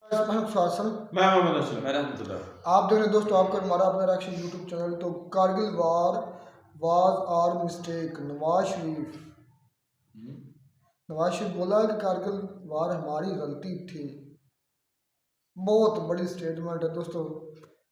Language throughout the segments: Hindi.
शासन मैं मोहम्मद असलम मैं रहमतुल्लाह। आप दोनों दोस्तों आपका हमारा अपना रिएक्शन यूट्यूब चैनल। तो Kargil war was our mistake. Nawaz Sharif बोला कि कारगिल वार हमारी गलती थी। बहुत बड़ी स्टेटमेंट है दोस्तों।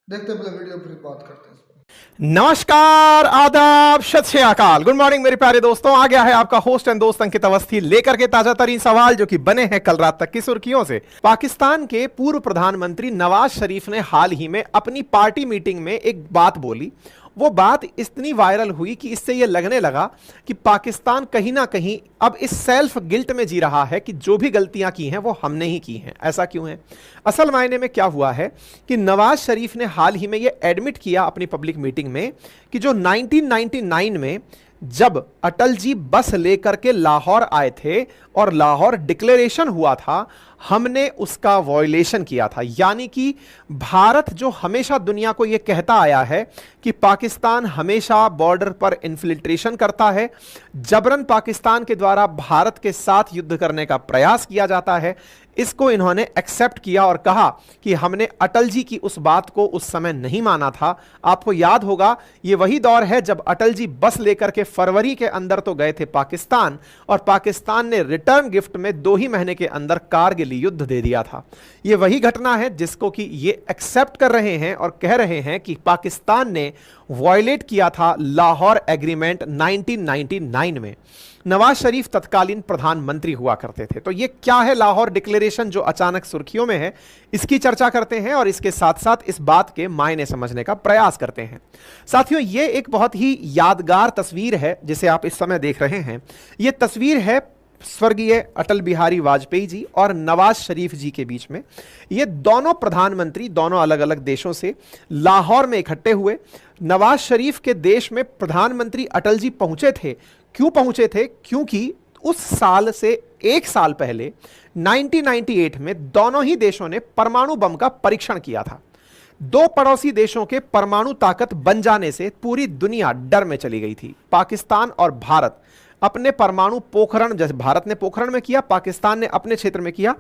देखते हैं पहले वीडियो, फिर बात करते हैं इस पर। नमस्कार, आदाब, सत श्री अकाल, गुड मॉर्निंग मेरे प्यारे दोस्तों। आ गया है आपका होस्ट एंड दोस्त अंकित अवस्थी लेकर के ताजा तरीन सवाल जो कि बने हैं कल रात तक की सुर्खियों से। पाकिस्तान के पूर्व प्रधानमंत्री नवाज शरीफ ने हाल ही में अपनी पार्टी मीटिंग में एक बात बोली। वो बात इतनी वायरल हुई कि इससे यह लगने लगा कि पाकिस्तान कहीं ना कहीं अब इस सेल्फ गिल्ट में जी रहा है कि जो भी गलतियां की हैं वो हमने ही की हैं। ऐसा क्यों है? असल मायने में क्या हुआ है कि नवाज शरीफ ने हाल ही में यह एडमिट किया अपनी पब्लिक मीटिंग में कि जो 1999 में जब अटल जी बस लेकर के लाहौर आए थे और लाहौर डिक्लेरेशन हुआ था, हमने उसका वॉयलेशन किया था। यानी कि भारत जो हमेशा दुनिया को यह कहता आया है कि पाकिस्तान हमेशा बॉर्डर पर इन्फिल्ट्रेशन करता है, जबरन पाकिस्तान के द्वारा भारत के साथ युद्ध करने का प्रयास किया जाता है, इसको इन्होंने एक्सेप्ट किया और कहा कि हमने अटल जी की उस बात को उस समय नहीं माना था। आपको याद होगा ये वही दौर है जब अटल जी बस लेकर के फरवरी के अंदर तो गए थे पाकिस्तान, और पाकिस्तान ने रिटर्न गिफ्ट में 2 ही महीने के अंदर कारगिल युद्ध दे दिया था। ये वही घटना है जिसको कि ये एक्सेप्ट कर रहे हैं और कह रहे हैं कि पाकिस्तान ने वॉयलेट किया था लाहौर एग्रीमेंट 1999 में। नवाज शरीफ तत्कालीन प्रधानमंत्री हुआ करते थे। तो ये क्या है लाहौर डिक्लेरेशन जो अचानक सुर्खियों में है, इसकी चर्चा करते हैं और इसके साथ साथ इस बात के मायने समझने का प्रयास करते हैं। साथियों, ये एक बहुत ही यादगार तस्वीर है जिसे आप इस समय देख रहे हैं। यह तस्वीर है स्वर्गीय अटल बिहारी वाजपेयी जी और नवाज शरीफ जी के बीच में। ये दोनों प्रधानमंत्री दोनों अलग अलग देशों से लाहौर में इकट्ठे हुए। नवाज शरीफ के देश में प्रधानमंत्री अटल जी पहुंचे थे। क्यों पहुंचे थे? क्योंकि उस साल से 1 साल पहले 1998 में दोनों ही देशों ने परमाणु बम का परीक्षण किया था। 2 पड़ोसी देशों के परमाणु ताकत बन जाने से पूरी दुनिया डर में चली गई थी। पाकिस्तान और भारत अपने परमाणु पोखरण, जैसे भारत ने पोखरण में किया, पाकिस्तान ने अपने क्षेत्र में किया,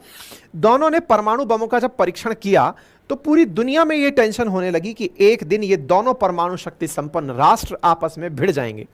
दोनों ने परमाणु बमों का जब परीक्षण किया तो पूरी दुनिया में यह टेंशन होने लगी कि एक दिन ये दोनों परमाणु शक्ति संपन्न राष्ट्र आपस में भिड़ जाएंगे।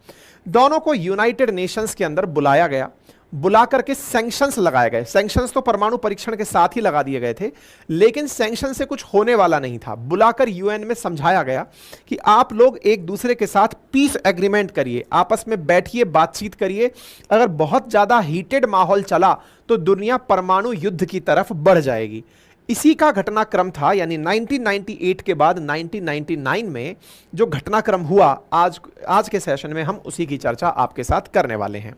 दोनों को यूनाइटेड नेशंस के अंदर बुलाया गया, बुला करके सैंक्शंस लगाए गए। सैंक्शंस तो परमाणु परीक्षण के साथ ही लगा दिए गए थे, लेकिन सैंक्शन से कुछ होने वाला नहीं था। बुलाकर यूएन में समझाया गया कि आप लोग एक दूसरे के साथ पीस एग्रीमेंट करिए, आपस में बैठिए, बातचीत करिए। अगर बहुत ज्यादा हीटेड माहौल चला तो दुनिया परमाणु युद्ध की तरफ बढ़ जाएगी। इसी का घटनाक्रम था, यानी 1998 के बाद 1999 में जो घटनाक्रम हुआ, आज के सेशन में हम उसी की चर्चा आपके साथ करने वाले हैं।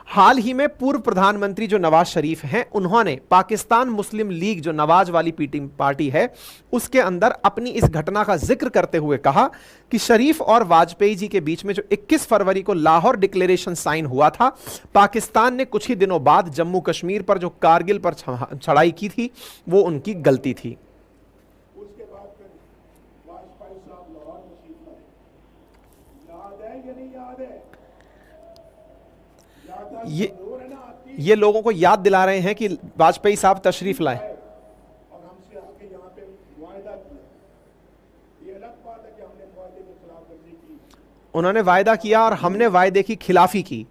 हाल ही में पूर्व प्रधानमंत्री जो नवाज शरीफ हैं, उन्होंने पाकिस्तान मुस्लिम लीग जो नवाज वाली पार्टी है उसके अंदर अपनी इस घटना का जिक्र करते हुए कहा कि शरीफ और वाजपेयी जी के बीच में जो 21 फरवरी को लाहौर डिक्लेरेशन साइन हुआ था, पाकिस्तान ने कुछ ही दिनों बाद जम्मू कश्मीर पर जो कारगिल पर चढ़ाई की थी वो उनकी गलती थी। उसके बाद फिर वाजपेयी साहब लाहौर तशरीफ लाए। याद है या नहीं याद है? ये लोगों को याद दिला रहे हैं कि वाजपेयी साहब तशरीफ लाए और हमसे आके यहाँ पे वायदा किया। ये अलग बात है कि हमने वायदे की खिलाफवर्जी की, उन्होंने वायदा किया और हमने वायदे की खिलाफी की,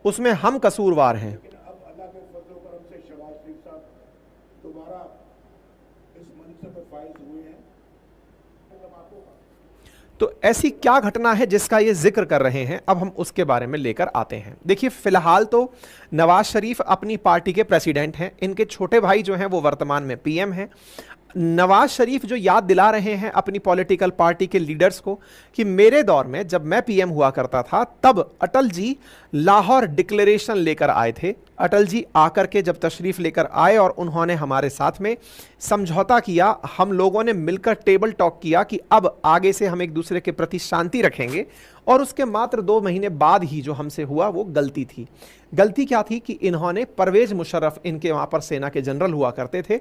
उसमें हम कसूरवार हैं। लेकिन अब अल्लाह के फजल व करम से शहबाज शरीफ साहब दोबारा इस मनसब पर फाइज हुए हैं। तो ऐसी क्या घटना है जिसका ये जिक्र कर रहे हैं, अब हम उसके बारे में लेकर आते हैं। देखिए, फिलहाल तो नवाज शरीफ अपनी पार्टी के प्रेसिडेंट हैं, इनके छोटे भाई जो हैं वो वर्तमान में पीएम हैं। नवाज शरीफ जो याद दिला रहे हैं अपनी पॉलिटिकल पार्टी के लीडर्स को कि मेरे दौर में जब मैं पीएम हुआ करता था तब अटल जी लाहौर डिक्लेरेशन लेकर आए थे। अटल जी आकर के जब तशरीफ लेकर आए और उन्होंने हमारे साथ में समझौता किया, हम लोगों ने मिलकर टेबल टॉक किया कि अब आगे से हम एक दूसरे के प्रति शांति रखेंगे। और उसके मात्र 2 महीने बाद ही जो हमसे हुआ वो गलती थी। गलती क्या थी कि इन्होंने परवेज मुशर्रफ, इनके वहाँ पर सेना के जनरल हुआ करते थे,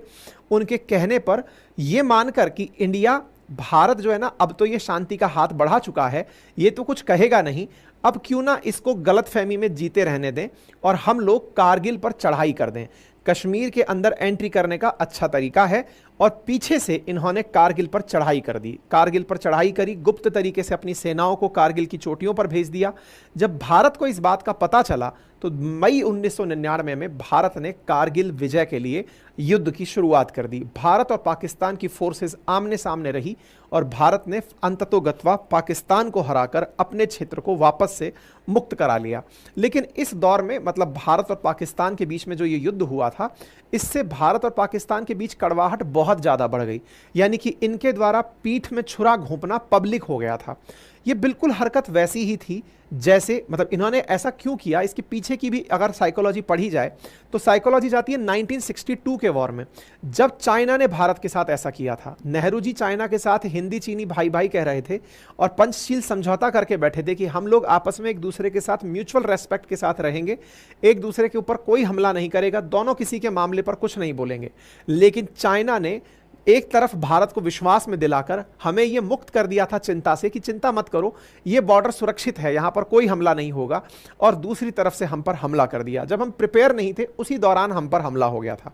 उनके कहने पर ये मानकर कि इंडिया भारत जो है ना, अब तो ये शांति का हाथ बढ़ा चुका है, ये तो कुछ कहेगा नहीं, अब क्यों ना इसको गलतफहमी में जीते रहने दें और हम लोग कारगिल पर चढ़ाई कर दें। कश्मीर के अंदर एंट्री करने का अच्छा तरीका है और पीछे से इन्होंने कारगिल पर चढ़ाई कर दी। कारगिल पर चढ़ाई करी, गुप्त तरीके से अपनी सेनाओं को कारगिल की चोटियों पर भेज दिया। जब भारत को इस बात का पता चला तो मई 1999 में भारत ने कारगिल विजय के लिए युद्ध की शुरुआत कर दी। भारत और पाकिस्तान की फोर्सेस आमने सामने रही और भारत ने अंततोगत्वा पाकिस्तान को हराकर अपने क्षेत्र को वापस से मुक्त करा लिया। लेकिन इस दौर में मतलब भारत और पाकिस्तान के बीच में जो ये युद्ध हुआ था, इससे भारत और पाकिस्तान के बीच कड़वाहट बहुत ज़्यादा बढ़ गई। यानी कि इनके द्वारा पीठ में छुरा घोंपना पब्लिक हो गया था। ये बिल्कुल हरकत वैसी ही थी जैसे मतलब इन्होंने ऐसा क्यों किया, इसके पीछे की भी अगर साइकोलॉजी पढ़ी जाए तो साइकोलॉजी जाती है 1962 के वॉर में, जब चाइना ने भारत के साथ ऐसा किया था। नेहरू जी चाइना के साथ हिंदी चीनी भाई भाई कह रहे थे और पंचशील समझौता करके बैठे थे कि हम लोग आपस में एक दूसरे के साथ म्यूचुअल रेस्पेक्ट के साथ रहेंगे, एक दूसरे के ऊपर कोई हमला नहीं करेगा, दोनों किसी के मामले पर कुछ नहीं बोलेंगे। लेकिन चाइना ने एक तरफ भारत को विश्वास में दिलाकर हमें यह मुक्त कर दिया था चिंता से कि चिंता मत करो, ये बॉर्डर सुरक्षित है, यहां पर कोई हमला नहीं होगा, और दूसरी तरफ से हम पर हमला कर दिया। जब हम प्रिपेयर नहीं थे उसी दौरान हम पर हमला हो गया था।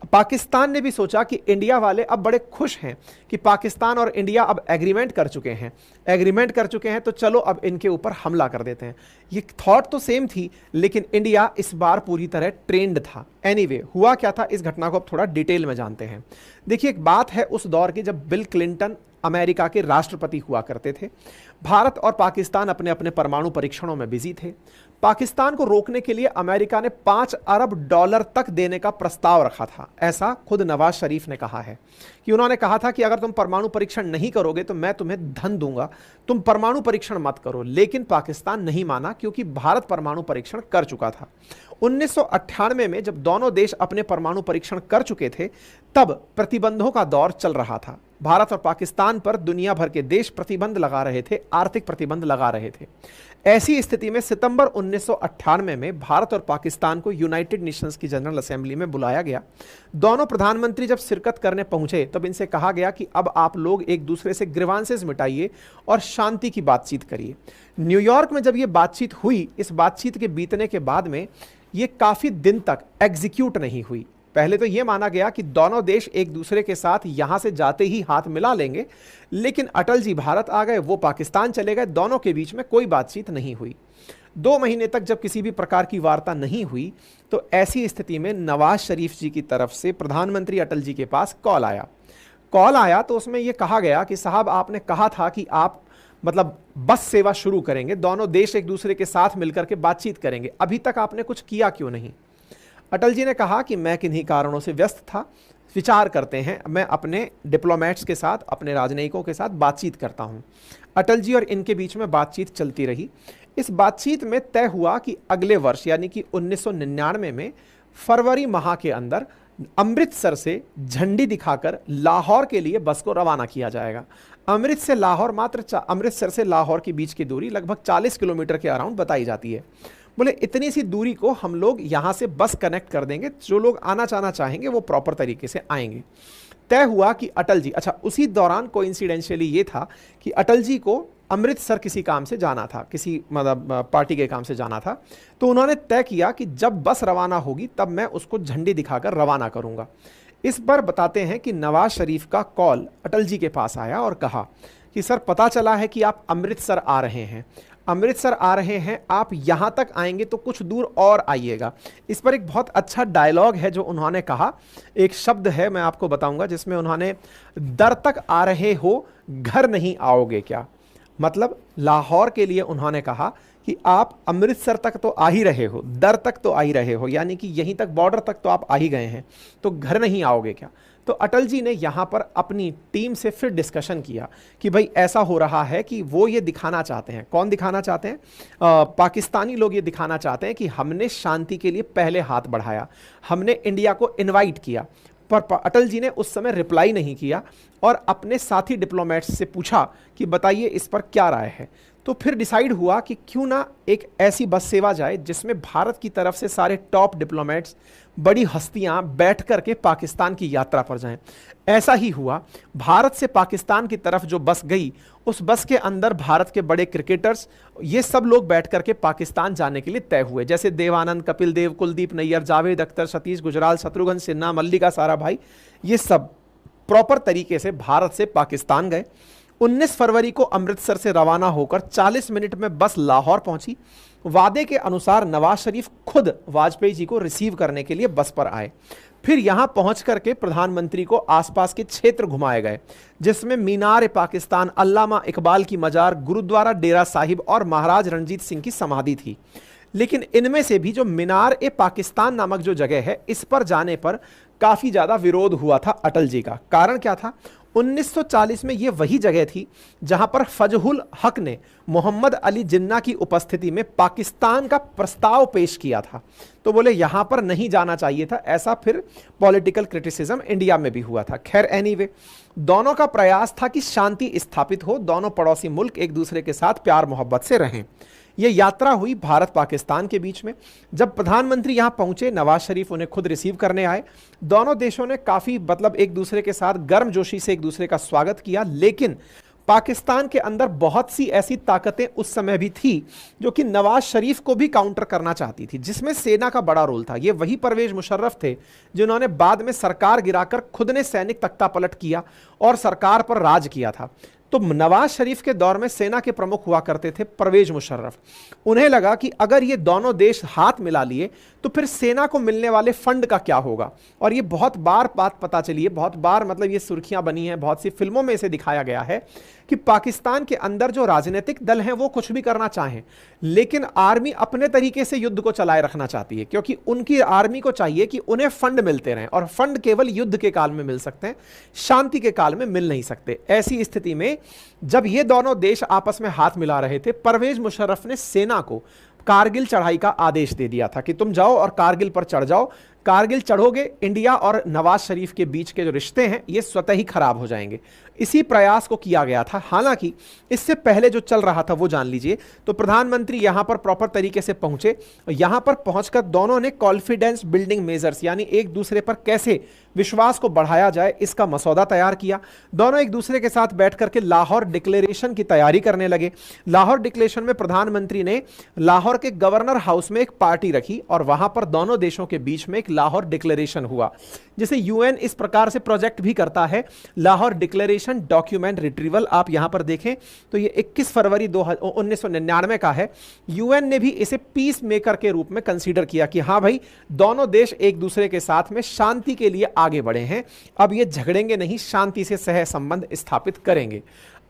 पाकिस्तान ने भी सोचा कि इंडिया वाले अब बड़े खुश हैं कि पाकिस्तान और इंडिया अब एग्रीमेंट कर चुके हैं तो चलो अब इनके ऊपर हमला कर देते हैं। ये थॉट तो सेम थी, लेकिन इंडिया इस बार पूरी तरह ट्रेंड था। एनीवे, हुआ क्या था इस घटना को अब थोड़ा डिटेल में जानते हैं। देखिए, एक बात है उस दौर की जब बिल क्लिंटन अमेरिका के राष्ट्रपति हुआ करते थे। भारत और पाकिस्तान अपने अपने परमाणु परीक्षणों में बिजी थे। पाकिस्तान को रोकने के लिए अमेरिका ने $5 अरब तक देने का प्रस्ताव रखा था। ऐसा खुद नवाज शरीफ ने कहा है कि उन्होंने कहा था कि अगर तुम परमाणु परीक्षण नहीं करोगे तो मैं तुम्हें धन दूंगा, तुम परमाणु परीक्षण मत करो। लेकिन पाकिस्तान नहीं माना क्योंकि भारत परमाणु परीक्षण कर चुका था। 1998 में जब दोनों देश अपने परमाणु परीक्षण कर चुके थे, तब प्रतिबंधों का दौर चल रहा था। भारत और पाकिस्तान पर दुनिया भर के देश प्रतिबंध लगा रहे थे, आर्थिक प्रतिबंध लगा रहे थे। ऐसी स्थिति में सितंबर 1998 में भारत और पाकिस्तान को यूनाइटेड नेशंस की जनरल असेंबली में बुलाया गया। दोनों प्रधानमंत्री जब शिरकत करने पहुंचे तब इनसे कहा गया कि अब आप लोग एक दूसरे से ग्रीवांसेस मिटाइए और शांति की बातचीत करिए। न्यूयॉर्क में जब ये बातचीत हुई, इस बातचीत के बीतने के बाद में ये काफी दिन तक एग्जीक्यूट नहीं हुई। पहले तो यह माना गया कि दोनों देश एक दूसरे के साथ यहां से जाते ही हाथ मिला लेंगे, लेकिन अटल जी भारत आ गए, वो पाकिस्तान चले गए, दोनों के बीच में कोई बातचीत नहीं हुई। 2 महीने तक जब किसी भी प्रकार की वार्ता नहीं हुई तो ऐसी स्थिति में नवाज शरीफ जी की तरफ से प्रधानमंत्री अटल जी के पास कॉल आया तो उसमें यह कहा गया कि साहब, आपने कहा था कि आप मतलब बस सेवा शुरू करेंगे, दोनों देश एक दूसरे के साथ मिलकर के बातचीत करेंगे, अभी तक आपने कुछ किया क्यों नहीं? अटल जी ने कहा कि मैं किन्हीं कारणों से व्यस्त था, विचार करते हैं, मैं अपने डिप्लोमेट्स के साथ, अपने राजनयिकों के साथ बातचीत करता हूं। अटल जी और इनके बीच में बातचीत चलती रही। इस बातचीत में तय हुआ कि अगले वर्ष यानी कि 1999 में फरवरी माह के अंदर अमृतसर से झंडी दिखाकर लाहौर के लिए बस को रवाना किया जाएगा। अमृतसर से लाहौर के बीच की दूरी लगभग 40 किलोमीटर के अराउंड बताई जाती है। बोले इतनी सी दूरी को हम लोग यहां से बस कनेक्ट कर देंगे, जो लोग आना चाहना चाहेंगे वो प्रॉपर तरीके से आएंगे। तय हुआ कि अटल जी, अच्छा उसी दौरान कोइंसिडेंशियली ये था कि अटल जी को अमृतसर किसी काम से जाना था, किसी मतलब पार्टी के काम से जाना था, तो उन्होंने तय किया कि जब बस रवाना होगी तब मैं उसको झंडी दिखाकर रवाना करूंगा। इस पर बताते हैं कि नवाज शरीफ का कॉल अटल जी के पास आया और कहा कि सर, पता चला है कि आप अमृतसर आ रहे हैं, आप यहां तक आएंगे तो कुछ दूर और आइएगा। इस पर एक बहुत अच्छा डायलॉग है जो उन्होंने कहा, एक शब्द है मैं आपको बताऊंगा, जिसमें उन्होंने दर तक आ रहे हो, घर नहीं आओगे क्या? मतलब लाहौर के लिए उन्होंने कहा कि आप अमृतसर तक तो आ ही रहे हो, दर तक तो आ ही रहे हो, यानी कि यहीं तक बॉर्डर तक तो आप आ ही गए हैं, तो घर नहीं आओगे क्या? तो अटल जी ने यहां पर अपनी टीम से फिर डिस्कशन किया कि भाई ऐसा हो रहा है कि वो ये दिखाना चाहते हैं, कौन दिखाना चाहते हैं? पाकिस्तानी लोग ये दिखाना चाहते हैं कि हमने शांति के लिए पहले हाथ बढ़ाया, हमने इंडिया को इनवाइट किया। पर अटल जी ने उस समय रिप्लाई नहीं किया और अपने साथी डिप्लोमेट्स से पूछा कि बताइए इस पर क्या राय है। तो फिर डिसाइड हुआ कि क्यों ना एक ऐसी बस सेवा जाए जिसमें भारत की तरफ से सारे टॉप डिप्लोमेट्स, बड़ी हस्तियां बैठ करके पाकिस्तान की यात्रा पर जाएं। ऐसा ही हुआ। भारत से पाकिस्तान की तरफ जो बस गई, उस बस के अंदर भारत के बड़े क्रिकेटर्स, ये सब लोग बैठ करके पाकिस्तान जाने के लिए तय हुए, जैसे देवानंद, कपिल देव, कुलदीप नैयर, जावेद अख्तर, सतीश गुजराल, शत्रुघ्न सिन्हा, मल्लिका साराभाई, ये सब प्रॉपर तरीके से भारत से पाकिस्तान गए। 19 फरवरी को अमृतसर से रवाना होकर 40 मिनट में बस लाहौर पहुंची। वादे के अनुसार नवाज शरीफ खुद वाजपेयी जी को रिसीव करने के लिए बस पर आए। फिर यहां पहुंच करके प्रधानमंत्री को आसपास के क्षेत्र घुमाए गए, जिसमें मीनार पाकिस्तान, अल्लामा इकबाल की मजार, गुरुद्वारा डेरा साहिब और महाराज रणजीत सिंह की समाधि थी। लेकिन इनमें से भी जो मीनार ए पाकिस्तान नामक जो जगह है, इस पर जाने पर काफी ज्यादा विरोध हुआ था अटल जी का। कारण क्या था? 1940 में यह वही जगह थी जहां पर फजहुल हक ने मोहम्मद अली जिन्ना की उपस्थिति में पाकिस्तान का प्रस्ताव पेश किया था। तो बोले यहां पर नहीं जाना चाहिए था। ऐसा फिर पॉलिटिकल क्रिटिसिज्म इंडिया में भी हुआ था। खैर एनीवे, दोनों का प्रयास था कि शांति स्थापित हो, दोनों पड़ोसी मुल्क एक दूसरे के साथ प्यार मोहब्बत से रहें। यह यात्रा हुई भारत पाकिस्तान के बीच में। जब प्रधानमंत्री यहां पहुंचे, नवाज शरीफ उन्हें खुद रिसीव करने आए। दोनों देशों ने काफी एक दूसरे के साथ गर्मजोशी से एक दूसरे का स्वागत किया। लेकिन पाकिस्तान के अंदर बहुत सी ऐसी ताकतें उस समय भी थी जो कि नवाज शरीफ को भी काउंटर करना चाहती थी, जिसमें सेना का बड़ा रोल था। ये वही परवेज मुशर्रफ थे जिन्होंने बाद में सरकार गिराकर खुद ने सैनिक तख्तापलट किया और सरकार पर राज किया था। तो नवाज शरीफ के दौर में सेना के प्रमुख हुआ करते थे परवेज मुशर्रफ। उन्हें लगा कि अगर ये दोनों देश हाथ मिला लिए तो फिर सेना को मिलने वाले फंड का क्या होगा। और ये बहुत बार बात पता चली है, बहुत बार ये सुर्खियां बनी हैं, बहुत सी फिल्मों में इसे दिखाया गया है कि पाकिस्तान के अंदर जो राजनीतिक दल हैं वो कुछ भी करना चाहें, लेकिन आर्मी अपने तरीके से युद्ध को चलाए रखना चाहती है, क्योंकि उनकी आर्मी को चाहिए कि उन्हें फंड मिलते रहें, और फंड केवल युद्ध के काल में मिल सकते हैं, शांति के काल में मिल नहीं सकते। ऐसी स्थिति में जब ये दोनों देश आपस में हाथ मिला रहे थे, परवेज मुशर्रफ ने सेना को कारगिल चढ़ाई का आदेश दे दिया था कि तुम जाओ और कारगिल पर चढ़ जाओ। कारगिल चढ़ोगे, इंडिया और नवाज शरीफ के बीच के जो रिश्ते हैं ये स्वतः ही खराब हो जाएंगे। इसी प्रयास को किया गया था। हालांकि इससे पहले जो चल रहा था वो जान लीजिए। तो प्रधानमंत्री यहां पर प्रॉपर तरीके से पहुंचे। यहां पर पहुंचकर दोनों ने कॉन्फिडेंस बिल्डिंग मेजर्स, यानी एक दूसरे पर कैसे विश्वास को बढ़ाया जाए, इसका मसौदा तैयार किया। दोनों एक दूसरे के साथ बैठ करके लाहौर डिक्लेरेशन की तैयारी करने लगे। लाहौर डिक्लेरेशन में प्रधानमंत्री ने लाहौर के गवर्नर हाउस में एक पार्टी रखी और वहां पर दोनों देशों के बीच में एक लाहौर डिक्लेरेशन हुआ, जिसे यूएन इस प्रकार से प्रोजेक्ट भी करता है, लाहौर डिक्लेरेशन डॉक्यूमेंट रिट्रीवल। आप यहां पर देखें तो ये 21 फरवरी 1999 का है। यूएन ने भी इसे पीस मेकर के रूप में कंसीडर किया कि हां भाई, दोनों देश एक दूसरे के साथ में शांति के लिए आगे बढ़े हैं, अब ये झगड़ेंगे नहीं, शांति से सह संबंध स्थापित करेंगे।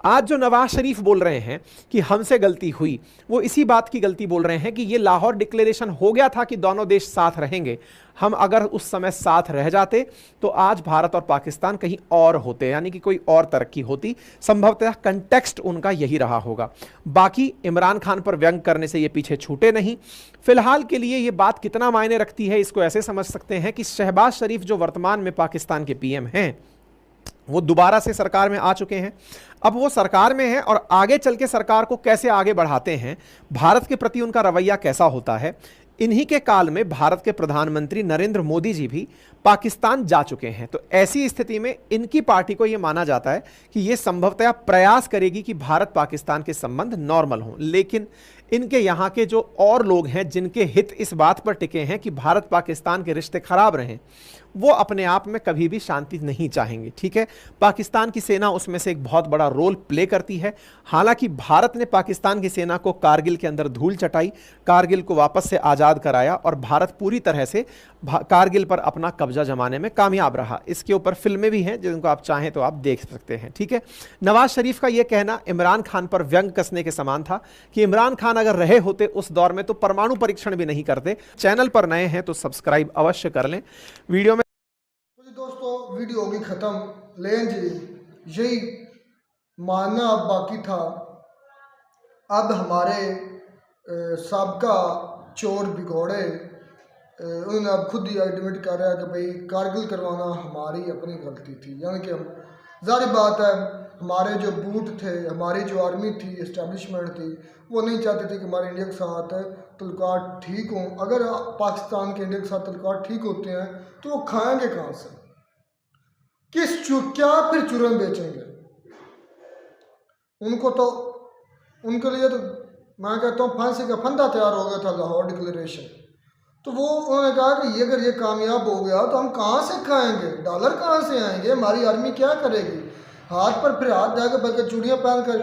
आज जो नवाज शरीफ बोल रहे हैं कि हमसे गलती हुई, वो इसी बात की गलती बोल रहे हैं कि ये लाहौर डिक्लेरेशन हो गया था कि दोनों देश साथ रहेंगे। हम अगर उस समय साथ रह जाते तो आज भारत और पाकिस्तान कहीं और होते, यानी कि कोई और तरक्की होती। संभवतः कंटेक्स्ट उनका यही रहा होगा। बाकी इमरान खान पर व्यंग करने से ये पीछे छूटे नहीं। फिलहाल के लिए ये बात कितना मायने रखती है, इसको ऐसे समझ सकते हैं कि शहबाज शरीफ जो वर्तमान में पाकिस्तान के पीएम हैं, वो दोबारा से सरकार में आ चुके हैं। अब वो सरकार में हैं और आगे चल के सरकार को कैसे आगे बढ़ाते हैं, भारत के प्रति उनका रवैया कैसा होता है। इन्हीं के काल में भारत के प्रधानमंत्री नरेंद्र मोदी जी भी पाकिस्तान जा चुके हैं। तो ऐसी स्थिति में इनकी पार्टी को यह माना जाता है कि यह संभवतः प्रयास करेगी कि भारत पाकिस्तान के संबंध नॉर्मल हों। लेकिन इनके यहाँ के जो और लोग हैं जिनके हित इस बात पर टिके हैं कि भारत पाकिस्तान के रिश्ते खराब रहें, वो अपने आप में कभी भी शांति नहीं चाहेंगे। ठीक है, पाकिस्तान की सेना उसमें से एक बहुत बड़ा रोल प्ले करती है। हालांकि भारत ने पाकिस्तान की सेना को कारगिल के अंदर धूल चटाई, कारगिल को वापस से आज़ाद कराया और भारत पूरी तरह से कारगिल पर अपना कब्जा जमाने में कामयाब रहा। इसके ऊपर फिल्में भी हैं जिनको आप चाहें तो आप देख सकते हैं। ठीक है, नवाज शरीफ का यह कहना इमरान खान पर व्यंग कसने के समान था कि इमरान खान अगर रहे होते उस दौर में तो परमाणु परीक्षण भी नहीं करते। चैनल पर नए हैं तो सब्सक्राइब अवश्य कर लें। वीडियो में तो जी दोस्तों, वीडियो होगी ख़त्म। लेकिन जी यही मानना अब बाकी था। अब हमारे साबका चोर भिगोड़े उन्होंने अब खुद ही एडमिट कर रहा है कि भाई कारगिल करवाना हमारी अपनी गलती थी, यानी कि हम जाहिर बात है हमारे जो बूट थे, हमारी जो आर्मी थी, इस्टेब्लिशमेंट थी, वो नहीं चाहती थी कि हमारे इंडिया के साथ तल्लुकात ठीक हों। अगर पाकिस्तान के इंडिया के साथ तल्लुकात ठीक होते हैं तो वो खाएंगे कहाँ से, क्या फिर चुरन बेचेंगे? उनको तो, उनके लिए तो मैं कहता हूँ फांसी का फंदा तैयार हो गया था लाहौर डिक्लेरेशन। तो वो उन्होंने कहा कि ये अगर ये कामयाब हो गया तो हम कहाँ से खाएंगे, डॉलर कहाँ से आएंगे, हमारी आर्मी क्या करेगी, हाथ पर फिर हाथ जाकर बल्कि चूड़ियाँ पहन कर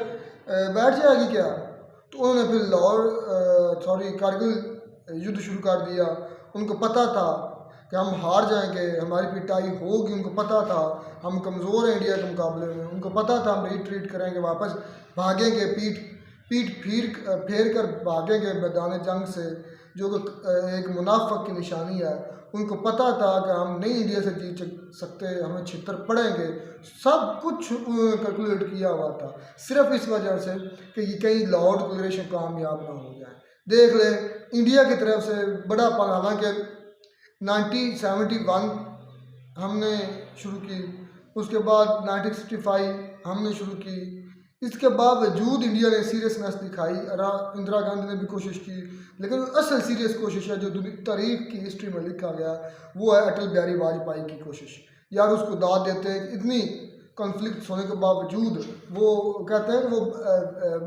बैठ जाएगी क्या? तो उन्होंने फिर लाहौर कारगिल युद्ध शुरू कर दिया। उनको पता था कि हम हार जाएंगे, हमारी पिटाई होगी, उनको पता था हम कमज़ोर हैं इंडिया के मुकाबले में, उनको पता था हम रिट्रीट करेंगे, वापस भागेंगे, पीठ फेर कर भागेंगे मैदान जंग से, जो एक मुनाफक की निशानी है। उनको पता था कि हम नहीं इंडिया से जीत सकते, हमें छितर पड़ेंगे, सब कुछ कैलकुलेट किया हुआ था, सिर्फ इस वजह से कि कहीं लाहौर डिक्लेरेशन कामयाब ना हो जाए। देख ले इंडिया की तरफ से बड़ा पन, हालांकि 1971 हमने शुरू की, उसके बाद 1965 हमने शुरू की, इसके बावजूद इंडिया ने सीरियसनेस दिखाई। इंदिरा गांधी ने भी कोशिश की, लेकिन असल सीरियस कोशिश है जो तारीख की हिस्ट्री में लिखा गया वो है अटल बिहारी वाजपेयी की कोशिश। यार उसको दाद देते हैं कि इतनी कॉन्फ्लिक्ट होने के बावजूद वो कहते हैं कि वो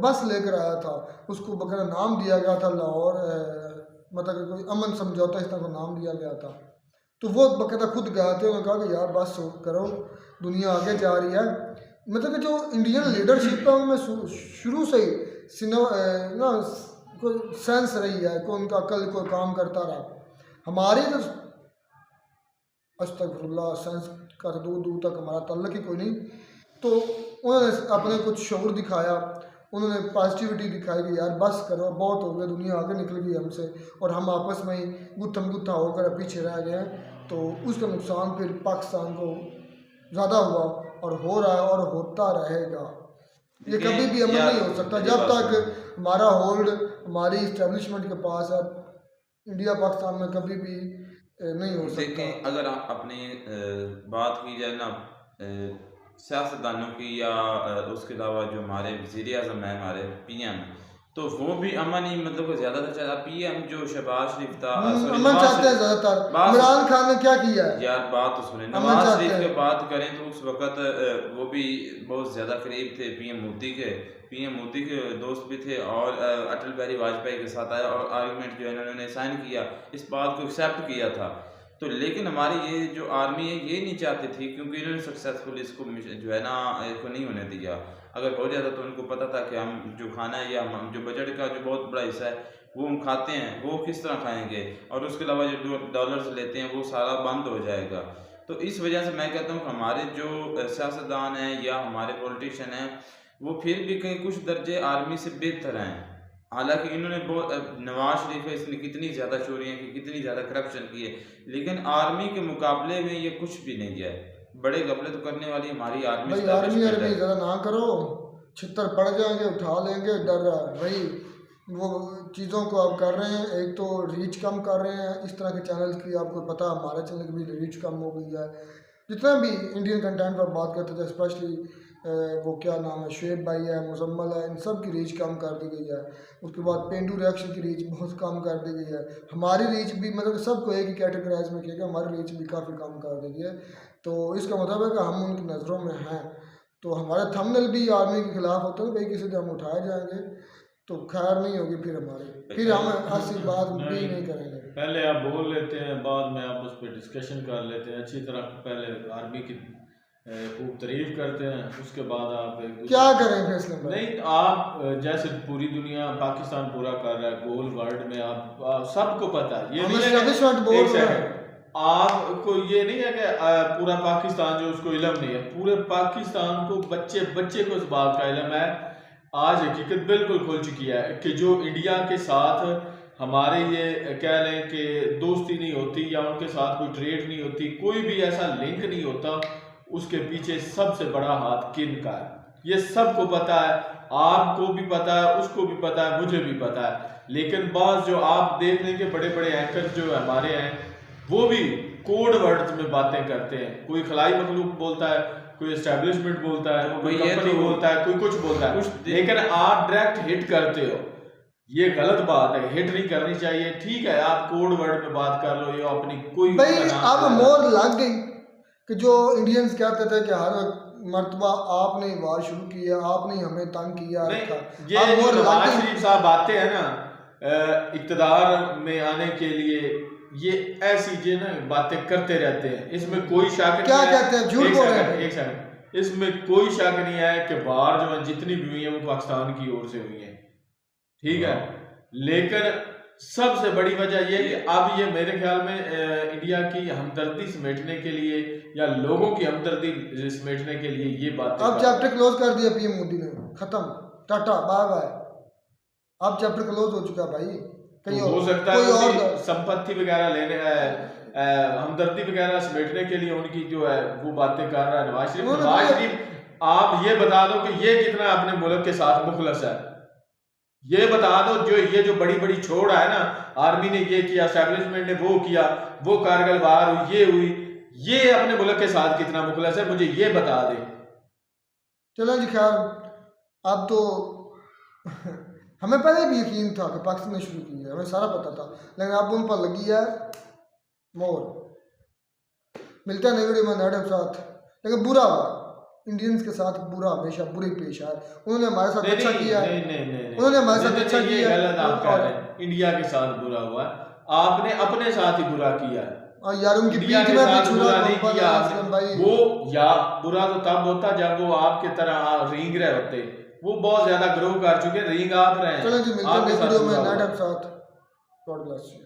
बस लेकर आया था, उसको बगैर नाम दिया गया था लाहौर, मतलब कोई अमन समझौता इस तरह का नाम दिया गया था। तो वो बकायदा खुद गए थे, उन्होंने कहा कि यार बस करो, दुनिया आगे जा रही है। मतलब कि जो इंडियन लीडरशिप है उनमें शुरू से ही ना कोई सेंस रही है, कोई उनका अकल कोई काम करता रहा। हमारी तो अस्तगफुरुल्लाह सेंस का तो दूर दूर तक हमारा तल्लक ही कोई नहीं। तो उन्होंने अपने कुछ शऊर दिखाया, उन्होंने पॉजिटिविटी दिखाई कि यार बस करो, बहुत हो गया, दुनिया आगे निकल गई हमसे और हम आपस में ही गुत्थम गुत्था होकर पीछे रह गए हैं। तो उसका नुकसान फिर पाकिस्तान को ज़्यादा हुआ और हो रहा है और होता रहेगा। ये कभी भी अमल नहीं हो सकता जब तक हमारा होल्ड हमारी इस्टेब्लिशमेंट के पास है। इंडिया पाकिस्तान में कभी भी नहीं हो सकता। देखें, अगर अपनी बात की जाए ना सियासतदानों की या उसके अलावा जो हमारे वज़ीर आज़म है, हमारे PM, तो वो भी अमन ही मतलब ज़्यादातर चाहता। PM जो शहबाज शरीफ था, अमन चाहते हैं ज़्यादातर। इमरान खान ने क्या किया यार, बात तो सुने, नवाज शरीफ की बात करें तो उस वक़्त वो भी बहुत ज़्यादा करीब थे PM मोदी के दोस्त भी थे और अटल बिहारी वाजपेयी के साथ आया और आर्गूमेंट जो है इन्होंने साइन किया, इस बात को एक्सेप्ट किया था। तो लेकिन हमारी ये जो आर्मी है ये नहीं चाहती थी, क्योंकि इन्होंने सक्सेसफुल इसको जो है ना इसको नहीं होने दिया। अगर हो जाता तो उनको पता था कि हम जो खाना है या हम जो बजट का जो बहुत बड़ा हिस्सा है वो हम खाते हैं, वो किस तरह खाएंगे, और उसके अलावा जो डॉलर्स लेते हैं वो सारा बंद हो जाएगा। तो इस वजह से मैं कहता हूँ कि हमारे जो सियासतदान हैं या हमारे पॉलिटिशियन हैं वो फिर भी कहीं कुछ दर्जे आर्मी से बेहतर हैं। हालांकि इन्होंने बहुत, नवाज शरीफ है, इसने कितनी ज़्यादा चोरियाँ की, कितनी ज़्यादा करप्शन की है, लेकिन आर्मी के मुकाबले में ये कुछ भी नहीं किया है। बड़े घपले तो करने वाली हमारी आर्मी ज़्यादा ना करो, छितर पड़ जाएंगे, उठा लेंगे, डर रहा है भाई। वो चीज़ों को आप कर रहे हैं, एक तो रीच कम कर रहे हैं इस तरह के चैनल की, आपको पता है हमारे चैनल की भी रीच कम हो गई है। जितना भी इंडियन कंटेंट पर बात करते थे, स्पेशली वो क्या नाम है, शुएब भाई है, मुजम्मल है, इन सब की रीच कम कर दी गई है। उसके बाद पेंडू रिएक्शन की रीच बहुत कम कर दी गई है। हमारी रीच भी मतलब सबको एक ही कैटेगराइज में किया गया, हमारी रीच भी काफ़ी कम कर दी गई है। तो इसका मतलब है कि हम उनकी नज़रों में हैं। तो हमारे थंबनेल भी आर्मी के खिलाफ होते हैं, भाई किसी से हम उठाए जाएंगे तो खैर नहीं होगी, फिर हमारी फिर हम ऐसी बात भी नहीं करेंगे। पहले आप बोल लेते हैं, बाद में आप उस पर डिस्कशन कर लेते हैं अच्छी तरह। पहले आर्मी की खूब तारीफ करते हैं, उसके बाद आप क्या करें फैसले पर? नहीं, आप जैसे पूरी दुनिया पाकिस्तान पूरा कर रहा है, गोल वर्ल्ड में आप सबको पता है, ये नहीं है आपको ये नहीं है कि पूरा पाकिस्तान जो उसको इल्म नहीं है, पूरे पाकिस्तान को बच्चे को इस बात का इल्म है। आज हकीकत बिल्कुल खुल चुकी है कि जो इंडिया के साथ हमारे ये कह लें कि दोस्ती नहीं होती या उनके साथ कोई ट्रेड नहीं होती, कोई भी ऐसा लिंक नहीं होता, उसके पीछे सबसे बड़ा हाथ किन का है, ये सबको पता है, आपको भी पता है, उसको भी पता है, मुझे भी पता है। लेकिन बात जो आप देख लें कि बड़े बड़े एंकर जो हमारे हैं वो भी कोड वर्ड्स में बातें करते हैं। कोई खलाई मखलूक बोलता है, कोई एस्टेब्लिशमेंट बोलता है, कोई कंपनी बोलता है, कोई कुछ बोलता है, लेकिन आप डायरेक्ट हिट करते हो, ये गलत बात है। हिट नहीं करनी चाहिए। ठीक है, आप कोड वर्ड में बात कर लो, ये अपनी कोई भाई अब मोर लग गई कि जो इंडियंस कहते थे कि हर मर्तबा आपने वार शुरू किया, आपने हमें तंग किया रखा। ये जो नवाज शरीफ साहब आते हैं ना इक़्तिदार में आने के लिए, ये ऐसी जो ना बातें करते रहते हैं, इसमें कोई शक नहीं। क्या कहते हैं? झूठ बोल रहे हैं। एक सेकंड, इसमें कोई शक नहीं है कि वार जो है जितनी भी हुई है वो पाकिस्तान की ओर से हुई है, ठीक है। लेकिन सबसे बड़ी वजह यह कि अब ये मेरे ख्याल में इंडिया की हमदर्दी समेटने के लिए या लोगों की हमदर्दी समेटने के लिए ये बात। अब चैप्टर क्लोज कर दिया पीएम मोदी ने, खत्म, टाटा बाय बाय। अब चैप्टर क्लोज हो चुका भाई। तो हो सकता है और संपत्ति वगैरह लेने हमदर्दी वगैरह समेटने के लिए उनकी जो है वो बातें कर रहा है नवाज शरीफ। नवाज शरीफ आप ये बता दो कि ये कितना अपने मुल्क के साथ मुखलस है, ये बता दो। जो ये जो बड़ी बड़ी छोड़ है ना, आर्मी ने ये किया, एस्टेब्लिशमेंट ने वो किया, वो कारगिल वार हुई, ये हुई, ये अपने मुल्क के साथ कितना मुखलस है, मुझे ये बता दे। चलो जी, खैर अब तो हमें पहले भी यकीन था कि पाकिस्तान ने शुरू की है, हमें सारा पता था, लेकिन अब उन पर लगी है मोर। मिलता है नई वीडियो में नए साथ। लेकिन बुरा हुआ, इंडियंस के साथ बुरा हमेशा बुरे पेश आए। उन्होंने हमारे साथ अच्छा किया है, उन्होंने हमारे साथ अच्छा किया है। गलत आप कह रहे हैं, इंडिया के साथ बुरा हुआ, आपने अपने साथ ही बुरा किया है। और यार उनकी इंडिया के साथ बुरा नहीं किया वो, या बुरा तो तब होता जब वो आपके तरह रींग रहे होते। वो बहुत ज्यादा ग्रो कर चुके, रींग आप रहे हैं। चलो जी, मिलते हैं वीडियो में नए साथ। God bless you.